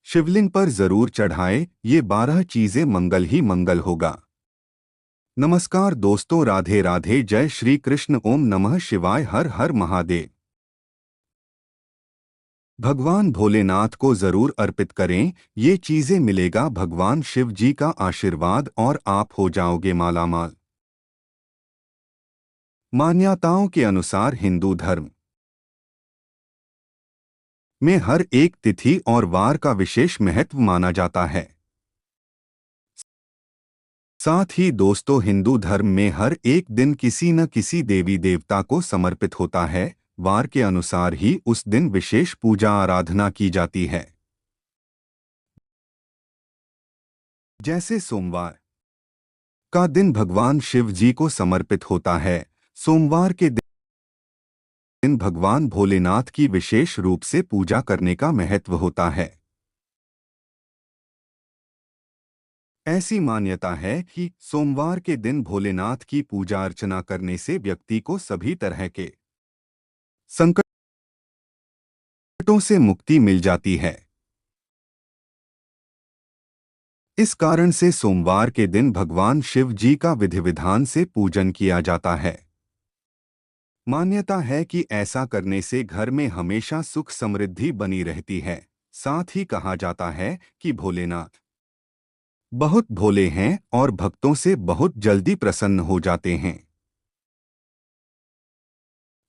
शिवलिंग पर जरूर चढ़ाए, ये 12 चीजें मंगल ही मंगल होगा। नमस्कार दोस्तों, राधे राधे, जय श्री कृष्ण, ओम नमः शिवाय, हर हर महादेव। भगवान भोलेनाथ को जरूर अर्पित करें, ये चीजें मिलेगा भगवान शिव जी का आशीर्वाद और आप हो जाओगे मालामाल। मान्यताओं के अनुसार हिंदू धर्म में हर एक तिथि और वार का विशेष महत्व माना जाता है। साथ ही दोस्तों, हिंदू धर्म में हर एक दिन किसी न किसी देवी देवता को समर्पित होता है। वार के अनुसार ही उस दिन विशेष पूजा आराधना की जाती है। जैसे सोमवार का दिन भगवान शिव जी को समर्पित होता है। सोमवार के दिन भगवान भोलेनाथ की विशेष रूप से पूजा करने का महत्व होता है। ऐसी मान्यता है कि सोमवार के दिन भोलेनाथ की पूजा अर्चना करने से व्यक्ति को सभी तरह के संकटों से मुक्ति मिल जाती है। इस कारण से सोमवार के दिन भगवान शिव जी का विधि विधान से पूजन किया जाता है। मान्यता है कि ऐसा करने से घर में हमेशा सुख समृद्धि बनी रहती है। साथ ही कहा जाता है कि भोलेनाथ बहुत भोले हैं और भक्तों से बहुत जल्दी प्रसन्न हो जाते हैं।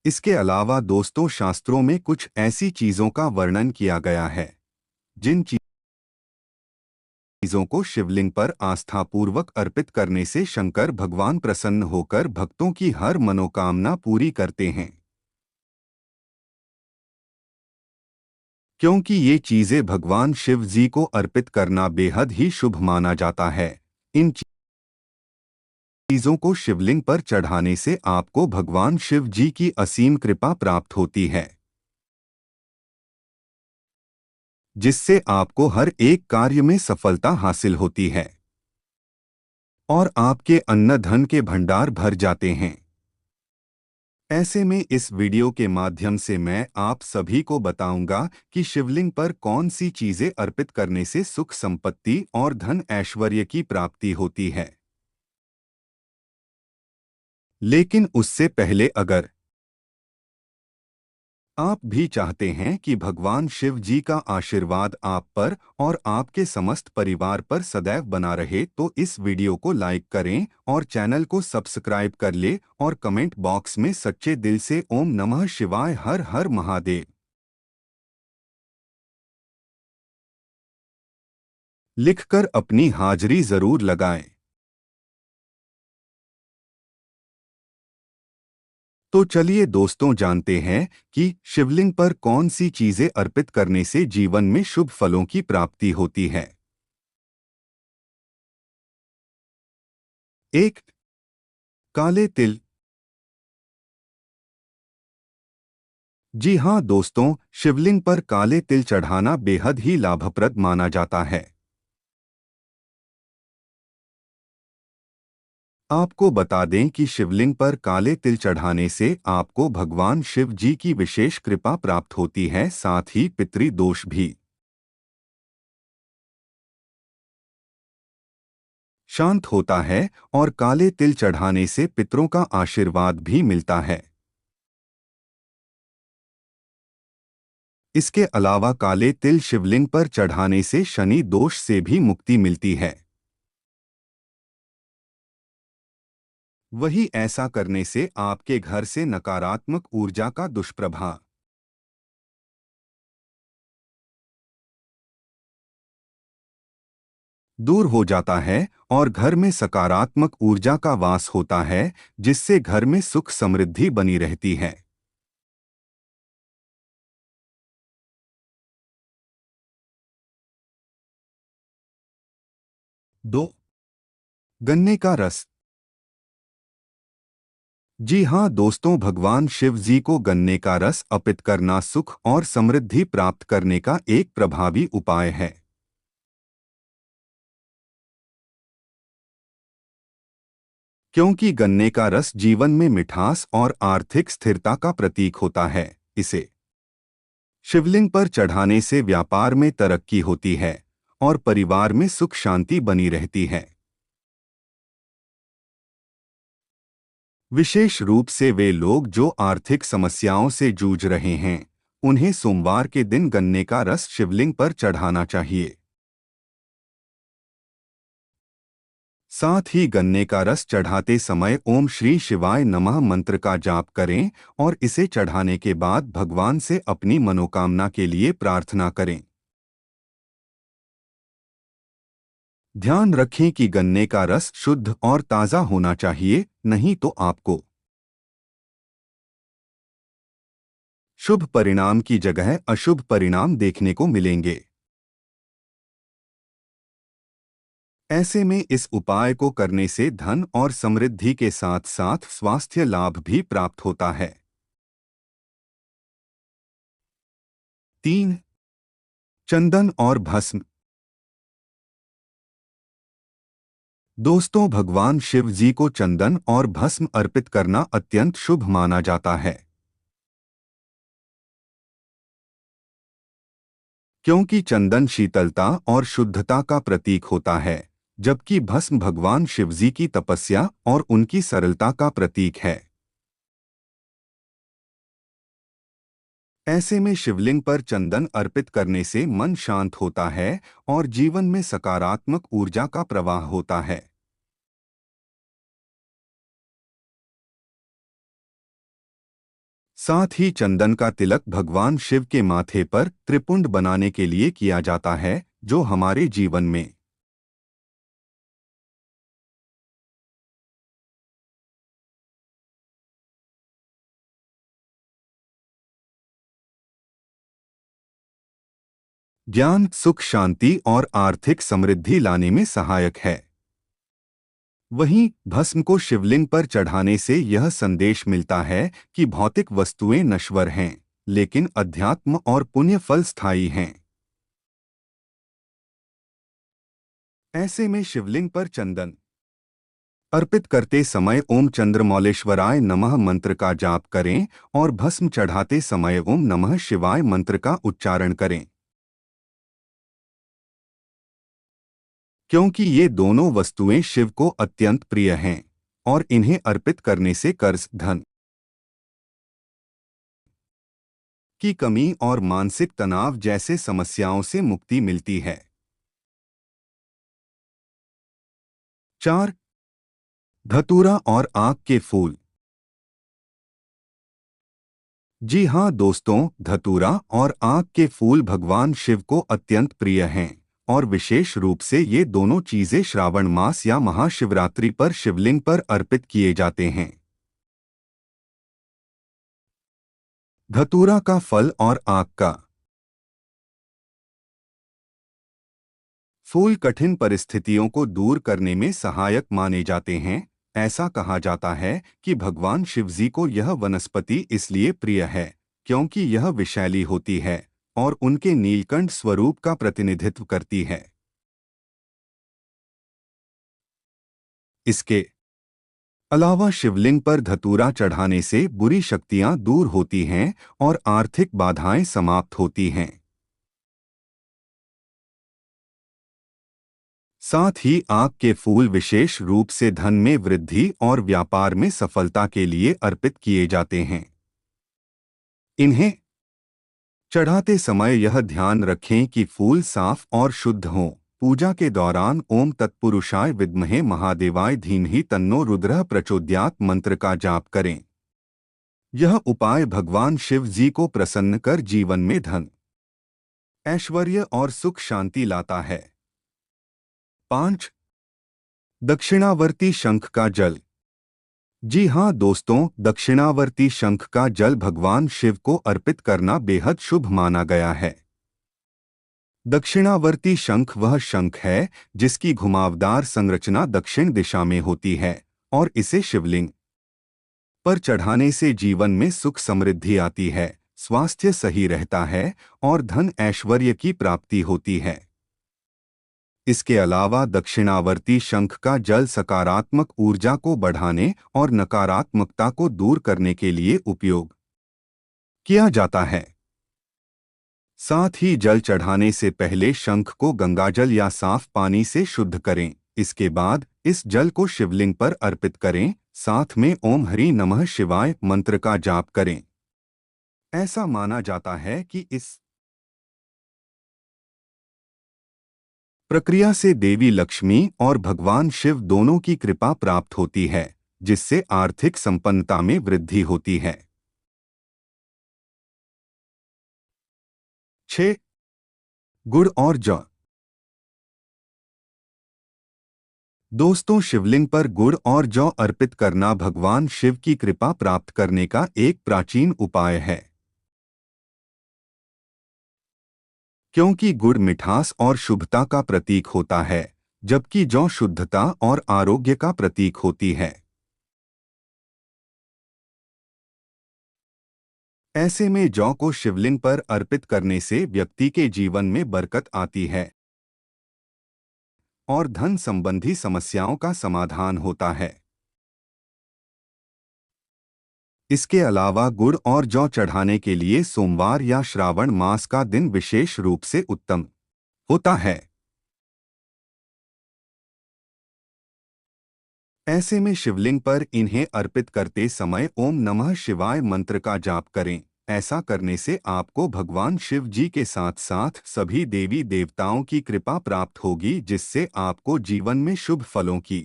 इसके अलावा दोस्तों, शास्त्रों में कुछ ऐसी चीजों का वर्णन किया गया है जिन चीजों को शिवलिंग पर आस्थापूर्वक अर्पित करने से शंकर भगवान प्रसन्न होकर भक्तों की हर मनोकामना पूरी करते हैं। क्योंकि ये चीजें भगवान शिव जी को अर्पित करना बेहद ही शुभ माना जाता है। इन चीजों को शिवलिंग पर चढ़ाने से आपको भगवान शिव जी की असीम कृपा प्राप्त होती है, जिससे आपको हर एक कार्य में सफलता हासिल होती है और आपके अन्न धन के भंडार भर जाते हैं। ऐसे में इस वीडियो के माध्यम से मैं आप सभी को बताऊंगा कि शिवलिंग पर कौन सी चीजें अर्पित करने से सुख संपत्ति और धन ऐश्वर्य की प्राप्ति होती है। लेकिन उससे पहले, अगर आप भी चाहते हैं कि भगवान शिव जी का आशीर्वाद आप पर और आपके समस्त परिवार पर सदैव बना रहे, तो इस वीडियो को लाइक करें और चैनल को सब्सक्राइब कर ले और कमेंट बॉक्स में सच्चे दिल से ओम नमः शिवाय, हर हर महादेव लिखकर अपनी हाजिरी जरूर लगाएं। तो चलिए दोस्तों, जानते हैं कि शिवलिंग पर कौन सी चीजें अर्पित करने से जीवन में शुभ फलों की प्राप्ति होती है। एक, काले तिल। जी हाँ दोस्तों, शिवलिंग पर काले तिल चढ़ाना बेहद ही लाभप्रद माना जाता है। आपको बता दें कि शिवलिंग पर काले तिल चढ़ाने से आपको भगवान शिव जी की विशेष कृपा प्राप्त होती है, साथ ही पितृदोष भी शांत होता है और काले तिल चढ़ाने से पितरों का आशीर्वाद भी मिलता है। इसके अलावा काले तिल शिवलिंग पर चढ़ाने से शनि दोष से भी मुक्ति मिलती है। वही ऐसा करने से आपके घर से नकारात्मक ऊर्जा का दुष्प्रभाव दूर हो जाता है और घर में सकारात्मक ऊर्जा का वास होता है, जिससे घर में सुख समृद्धि बनी रहती है। 2, गन्ने का रस। जी हाँ दोस्तों, भगवान शिव जी को गन्ने का रस अर्पित करना सुख और समृद्धि प्राप्त करने का एक प्रभावी उपाय है। क्योंकि गन्ने का रस जीवन में मिठास और आर्थिक स्थिरता का प्रतीक होता है। इसे शिवलिंग पर चढ़ाने से व्यापार में तरक्की होती है और परिवार में सुख शांति बनी रहती है। विशेष रूप से वे लोग जो आर्थिक समस्याओं से जूझ रहे हैं, उन्हें सोमवार के दिन गन्ने का रस शिवलिंग पर चढ़ाना चाहिए। साथ ही गन्ने का रस चढ़ाते समय ओम श्री शिवाय नमः मंत्र का जाप करें और इसे चढ़ाने के बाद भगवान से अपनी मनोकामना के लिए प्रार्थना करें। ध्यान रखें कि गन्ने का रस शुद्ध और ताज़ा होना चाहिए, नहीं तो आपको शुभ परिणाम की जगह अशुभ परिणाम देखने को मिलेंगे। ऐसे में इस उपाय को करने से धन और समृद्धि के साथ साथ स्वास्थ्य लाभ भी प्राप्त होता है। 3. चंदन और भस्म। दोस्तों, भगवान शिव जी को चंदन और भस्म अर्पित करना अत्यंत शुभ माना जाता है, क्योंकि चंदन शीतलता और शुद्धता का प्रतीक होता है, जबकि भस्म भगवान शिवजी की तपस्या और उनकी सरलता का प्रतीक है। ऐसे में शिवलिंग पर चंदन अर्पित करने से मन शांत होता है और जीवन में सकारात्मक ऊर्जा का प्रवाह होता है। साथ ही चंदन का तिलक भगवान शिव के माथे पर त्रिपुंड बनाने के लिए किया जाता है, जो हमारे जीवन में ज्ञान, सुख, शांति और आर्थिक समृद्धि लाने में सहायक है। वहीं भस्म को शिवलिंग पर चढ़ाने से यह संदेश मिलता है कि भौतिक वस्तुएं नश्वर हैं, लेकिन अध्यात्म और पुण्य फल स्थायी हैं। ऐसे में शिवलिंग पर चंदन अर्पित करते समय ओम चंद्रमौलेश्वराय नमः मंत्र का जाप करें और भस्म चढ़ाते समय ओम नमः शिवाय मंत्र का उच्चारण करें, क्योंकि ये दोनों वस्तुएं शिव को अत्यंत प्रिय हैं और इन्हें अर्पित करने से कर्ज, धन की कमी और मानसिक तनाव जैसे समस्याओं से मुक्ति मिलती है। 4. धतूरा और आक के फूल। जी हाँ दोस्तों, धतूरा और आक के फूल भगवान शिव को अत्यंत प्रिय हैं और विशेष रूप से ये दोनों चीजें श्रावण मास या महाशिवरात्रि पर शिवलिंग पर अर्पित किए जाते हैं। धतूरा का फल और आक का फूल कठिन परिस्थितियों को दूर करने में सहायक माने जाते हैं। ऐसा कहा जाता है कि भगवान शिवजी को यह वनस्पति इसलिए प्रिय है क्योंकि यह विषैली होती है और उनके नीलकंठ स्वरूप का प्रतिनिधित्व करती है। इसके अलावा शिवलिंग पर धतूरा चढ़ाने से बुरी शक्तियां दूर होती हैं और आर्थिक बाधाएं समाप्त होती हैं। साथ ही आक के फूल विशेष रूप से धन में वृद्धि और व्यापार में सफलता के लिए अर्पित किए जाते हैं। इन्हें चढ़ाते समय यह ध्यान रखें कि फूल साफ और शुद्ध हों। पूजा के दौरान ओम तत्पुरुषाय विद्महे महादेवाय धीमहि तन्नो रुद्रः प्रचोदयात् मंत्र का जाप करें। यह उपाय भगवान शिव जी को प्रसन्न कर जीवन में धन, ऐश्वर्य और सुख शांति लाता है। 5. दक्षिणावर्ती शंख का जल। जी हाँ दोस्तों, दक्षिणावर्ती शंख का जल भगवान शिव को अर्पित करना बेहद शुभ माना गया है। दक्षिणावर्ती शंख वह शंख है जिसकी घुमावदार संरचना दक्षिण दिशा में होती है और इसे शिवलिंग पर चढ़ाने से जीवन में सुख समृद्धि आती है, स्वास्थ्य सही रहता है और धन ऐश्वर्य की प्राप्ति होती है। इसके अलावा दक्षिणावर्ती शंख का जल सकारात्मक ऊर्जा को बढ़ाने और नकारात्मकता को दूर करने के लिए उपयोग किया जाता है। साथ ही जल चढ़ाने से पहले शंख को गंगाजल या साफ पानी से शुद्ध करें। इसके बाद इस जल को शिवलिंग पर अर्पित करें। साथ में ओम हरि नमः शिवाय मंत्र का जाप करें। ऐसा माना जाता है कि इस प्रक्रिया से देवी लक्ष्मी और भगवान शिव दोनों की कृपा प्राप्त होती है, जिससे आर्थिक संपन्नता में वृद्धि होती है। 6. गुड़ और जौ। दोस्तों, शिवलिंग पर गुड़ और जौ अर्पित करना भगवान शिव की कृपा प्राप्त करने का एक प्राचीन उपाय है। क्योंकि गुड़ मिठास और शुभता का प्रतीक होता है, जबकि जौ शुद्धता और आरोग्य का प्रतीक होती है। ऐसे में जौ को शिवलिंग पर अर्पित करने से व्यक्ति के जीवन में बरकत आती है और धन संबंधी समस्याओं का समाधान होता है। इसके अलावा गुड़ और जौ चढ़ाने के लिए सोमवार या श्रावण मास का दिन विशेष रूप से उत्तम होता है। ऐसे में शिवलिंग पर इन्हें अर्पित करते समय ओम नमः शिवाय मंत्र का जाप करें। ऐसा करने से आपको भगवान शिव जी के साथ साथ सभी देवी देवताओं की कृपा प्राप्त होगी, जिससे आपको जीवन में शुभ फलों की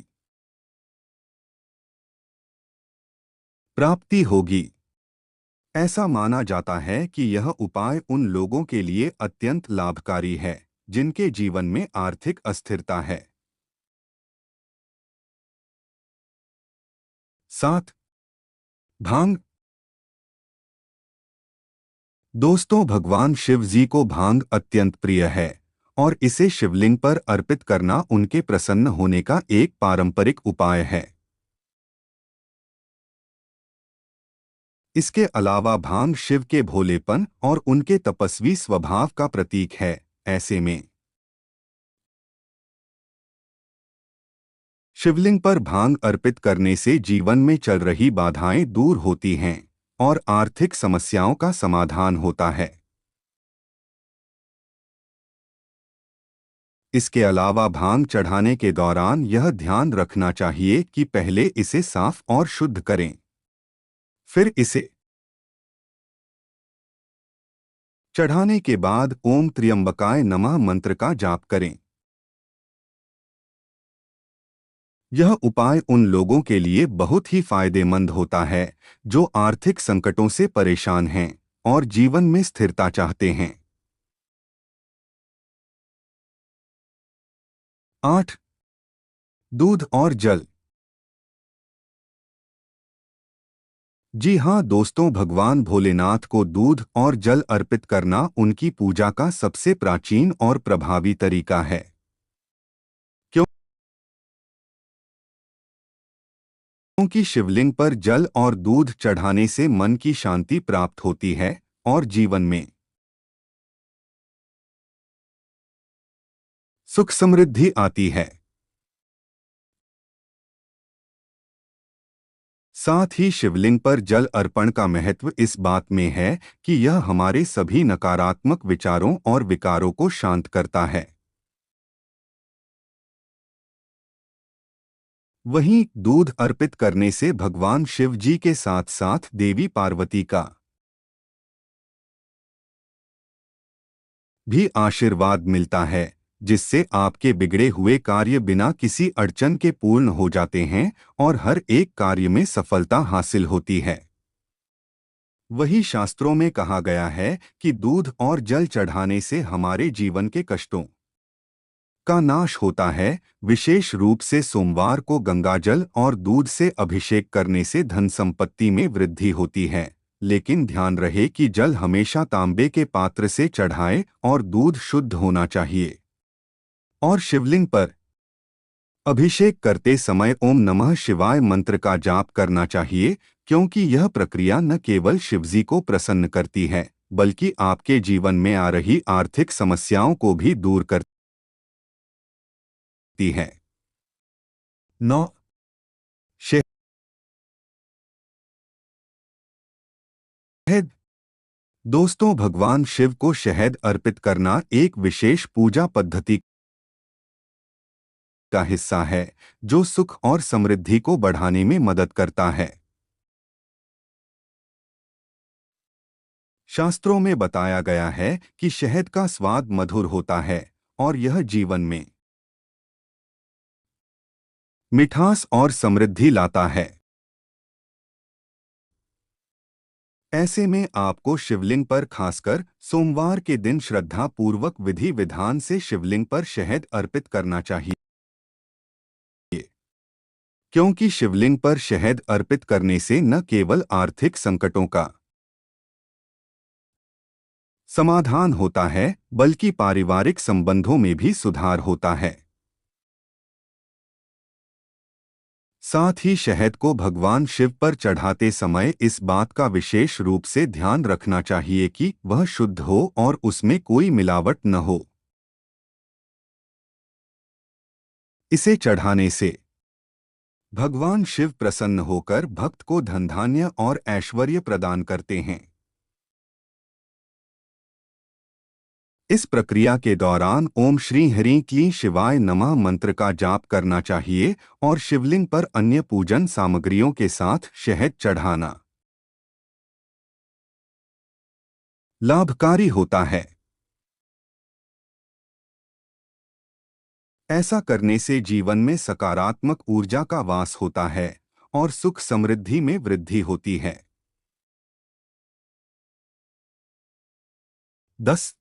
प्राप्ति होगी। ऐसा माना जाता है कि यह उपाय उन लोगों के लिए अत्यंत लाभकारी है जिनके जीवन में आर्थिक अस्थिरता है। 7. भांग। दोस्तों, भगवान शिव जी को भांग अत्यंत प्रिय है और इसे शिवलिंग पर अर्पित करना उनके प्रसन्न होने का एक पारंपरिक उपाय है। इसके अलावा भांग शिव के भोलेपन और उनके तपस्वी स्वभाव का प्रतीक है। ऐसे में शिवलिंग पर भांग अर्पित करने से जीवन में चल रही बाधाएं दूर होती हैं और आर्थिक समस्याओं का समाधान होता है। इसके अलावा भांग चढ़ाने के दौरान यह ध्यान रखना चाहिए कि पहले इसे साफ और शुद्ध करें, फिर इसे चढ़ाने के बाद ओम त्र्यंबकाय नमः मंत्र का जाप करें। यह उपाय उन लोगों के लिए बहुत ही फायदेमंद होता है जो आर्थिक संकटों से परेशान हैं और जीवन में स्थिरता चाहते हैं। 8. दूध और जल। जी हाँ दोस्तों, भगवान भोलेनाथ को दूध और जल अर्पित करना उनकी पूजा का सबसे प्राचीन और प्रभावी तरीका है। क्योंकि शिवलिंग पर जल और दूध चढ़ाने से मन की शांति प्राप्त होती है और जीवन में सुख समृद्धि आती है। साथ ही शिवलिंग पर जल अर्पण का महत्व इस बात में है कि यह हमारे सभी नकारात्मक विचारों और विकारों को शांत करता है। वहीं दूध अर्पित करने से भगवान शिव जी के साथ साथ देवी पार्वती का भी आशीर्वाद मिलता है, जिससे आपके बिगड़े हुए कार्य बिना किसी अड़चन के पूर्ण हो जाते हैं और हर एक कार्य में सफलता हासिल होती है। वही शास्त्रों में कहा गया है कि दूध और जल चढ़ाने से हमारे जीवन के कष्टों का नाश होता है। विशेष रूप से सोमवार को गंगाजल और दूध से अभिषेक करने से धन संपत्ति में वृद्धि होती है। लेकिन ध्यान रहे कि जल हमेशा तांबे के पात्र से चढ़ाएं और दूध शुद्ध होना चाहिए। और शिवलिंग पर अभिषेक करते समय ओम नमः शिवाय मंत्र का जाप करना चाहिए, क्योंकि यह प्रक्रिया न केवल शिवजी को प्रसन्न करती है बल्कि आपके जीवन में आ रही आर्थिक समस्याओं को भी दूर करती है। 9. शहद। दोस्तों, भगवान शिव को शहद अर्पित करना एक विशेष पूजा पद्धति का हिस्सा है जो सुख और समृद्धि को बढ़ाने में मदद करता है। शास्त्रों में बताया गया है कि शहद का स्वाद मधुर होता है और यह जीवन में मिठास और समृद्धि लाता है। ऐसे में आपको शिवलिंग पर खासकर सोमवार के दिन श्रद्धा पूर्वक विधि विधान से शिवलिंग पर शहद अर्पित करना चाहिए, क्योंकि शिवलिंग पर शहद अर्पित करने से न केवल आर्थिक संकटों का समाधान होता है बल्कि पारिवारिक संबंधों में भी सुधार होता है। साथ ही शहद को भगवान शिव पर चढ़ाते समय इस बात का विशेष रूप से ध्यान रखना चाहिए कि वह शुद्ध हो और उसमें कोई मिलावट न हो। इसे चढ़ाने से भगवान शिव प्रसन्न होकर भक्त को धन धान्य और ऐश्वर्य प्रदान करते हैं। इस प्रक्रिया के दौरान ओम श्री हरि क्लीं शिवाय नमः मंत्र का जाप करना चाहिए और शिवलिंग पर अन्य पूजन सामग्रियों के साथ शहद चढ़ाना लाभकारी होता है। ऐसा करने से जीवन में सकारात्मक ऊर्जा का वास होता है और सुख समृद्धि में वृद्धि होती है। 10.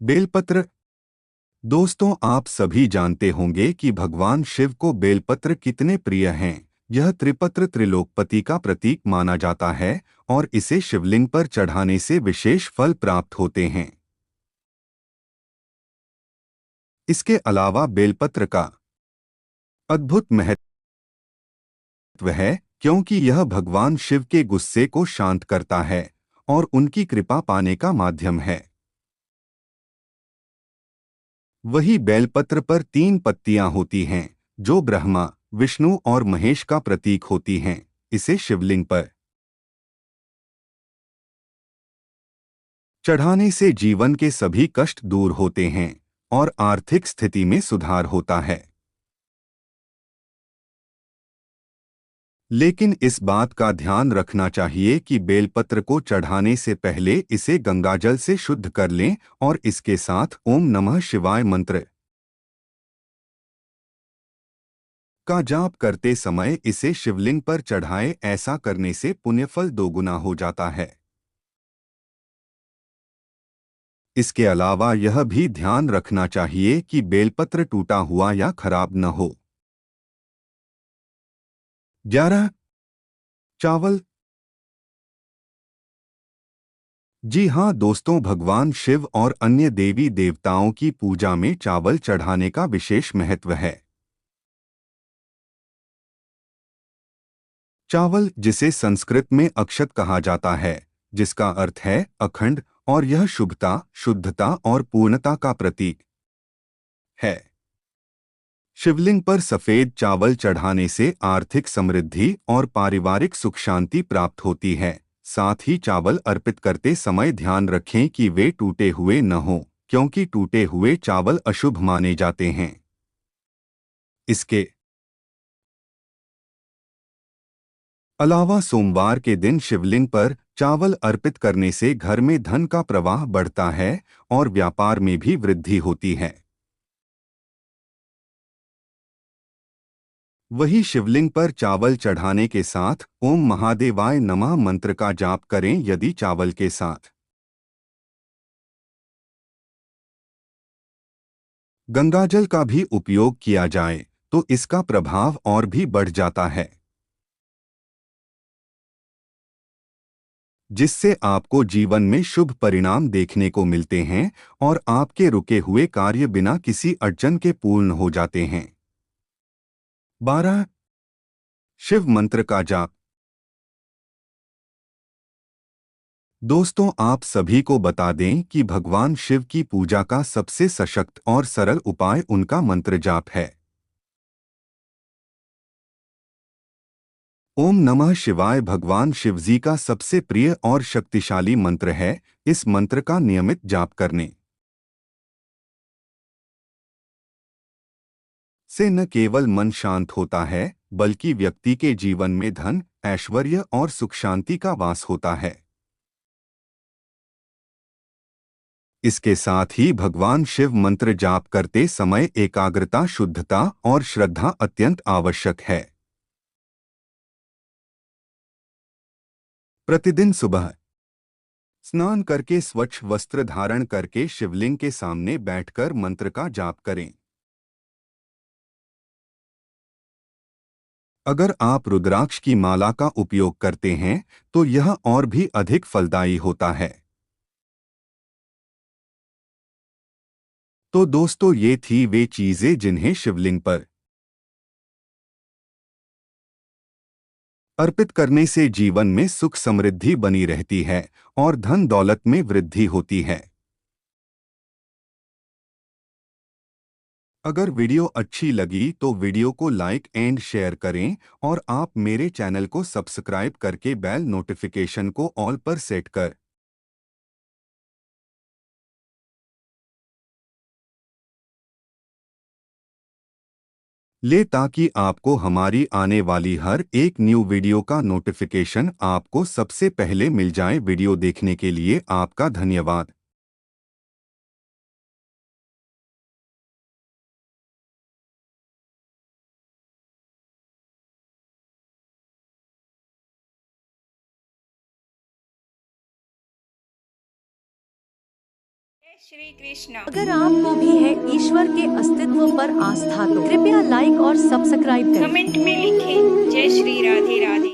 बेलपत्र। दोस्तों, आप सभी जानते होंगे कि भगवान शिव को बेलपत्र कितने प्रिय हैं। यह त्रिपत्र त्रिलोकपति का प्रतीक माना जाता है और इसे शिवलिंग पर चढ़ाने से विशेष फल प्राप्त होते हैं। इसके अलावा बेलपत्र का अद्भुत महत्व है, क्योंकि यह भगवान शिव के गुस्से को शांत करता है और उनकी कृपा पाने का माध्यम है। वही बेलपत्र पर 3 पत्तियां होती हैं जो ब्रह्मा, विष्णु और महेश का प्रतीक होती हैं। इसे शिवलिंग पर चढ़ाने से जीवन के सभी कष्ट दूर होते हैं और आर्थिक स्थिति में सुधार होता है। लेकिन इस बात का ध्यान रखना चाहिए कि बेलपत्र को चढ़ाने से पहले इसे गंगाजल से शुद्ध कर लें और इसके साथ ओम नमः शिवाय मंत्र का जाप करते समय इसे शिवलिंग पर चढ़ाएं। ऐसा करने से पुण्यफल दोगुना हो जाता है। इसके अलावा यह भी ध्यान रखना चाहिए कि बेलपत्र टूटा हुआ या खराब न हो। 11. चावल। जी हाँ दोस्तों, भगवान शिव और अन्य देवी देवताओं की पूजा में चावल चढ़ाने का विशेष महत्व है। चावल, जिसे संस्कृत में अक्षत कहा जाता है, जिसका अर्थ है अखंड, और यह शुभता, शुद्धता और पूर्णता का प्रतीक है। शिवलिंग पर सफेद चावल चढ़ाने से आर्थिक समृद्धि और पारिवारिक सुख शांति प्राप्त होती है। साथ ही चावल अर्पित करते समय ध्यान रखें कि वे टूटे हुए न हों, क्योंकि टूटे हुए चावल अशुभ माने जाते हैं। इसके अलावा सोमवार के दिन शिवलिंग पर चावल अर्पित करने से घर में धन का प्रवाह बढ़ता है और व्यापार में भी वृद्धि होती है। वही शिवलिंग पर चावल चढ़ाने के साथ ओम महादेवाय नमः मंत्र का जाप करें। यदि चावल के साथ गंगाजल का भी उपयोग किया जाए तो इसका प्रभाव और भी बढ़ जाता है, जिससे आपको जीवन में शुभ परिणाम देखने को मिलते हैं और आपके रुके हुए कार्य बिना किसी अड़चन के पूर्ण हो जाते हैं। 12. शिव मंत्र का जाप। दोस्तों, आप सभी को बता दें कि भगवान शिव की पूजा का सबसे सशक्त और सरल उपाय उनका मंत्र जाप है। ओम नमः शिवाय भगवान शिवजी का सबसे प्रिय और शक्तिशाली मंत्र है। इस मंत्र का नियमित जाप करने से न केवल मन शांत होता है, बल्कि व्यक्ति के जीवन में धन, ऐश्वर्य और सुख शांति का वास होता है। इसके साथ ही भगवान शिव मंत्र जाप करते समय एकाग्रता, शुद्धता और श्रद्धा अत्यंत आवश्यक है। प्रतिदिन सुबह स्नान करके स्वच्छ वस्त्र धारण करके शिवलिंग के सामने बैठकर मंत्र का जाप करें। अगर आप रुद्राक्ष की माला का उपयोग करते हैं तो यह और भी अधिक फलदायी होता है। तो दोस्तों, ये थी वे चीजें जिन्हें शिवलिंग पर अर्पित करने से जीवन में सुख समृद्धि बनी रहती है और धन दौलत में वृद्धि होती है। अगर वीडियो अच्छी लगी तो वीडियो को लाइक एंड शेयर करें और आप मेरे चैनल को सब्सक्राइब करके बेल नोटिफिकेशन को ऑल पर सेट कर ले, ताकि आपको हमारी आने वाली हर एक न्यू वीडियो का नोटिफिकेशन आपको सबसे पहले मिल जाए। वीडियो देखने के लिए आपका धन्यवाद। जय श्री कृष्ण। अगर आपको भी है ईश्वर के अस्तित्व पर आस्था तो कृपया लाइक और सब्सक्राइब करें। कमेंट में लिखें जय श्री राधे राधे।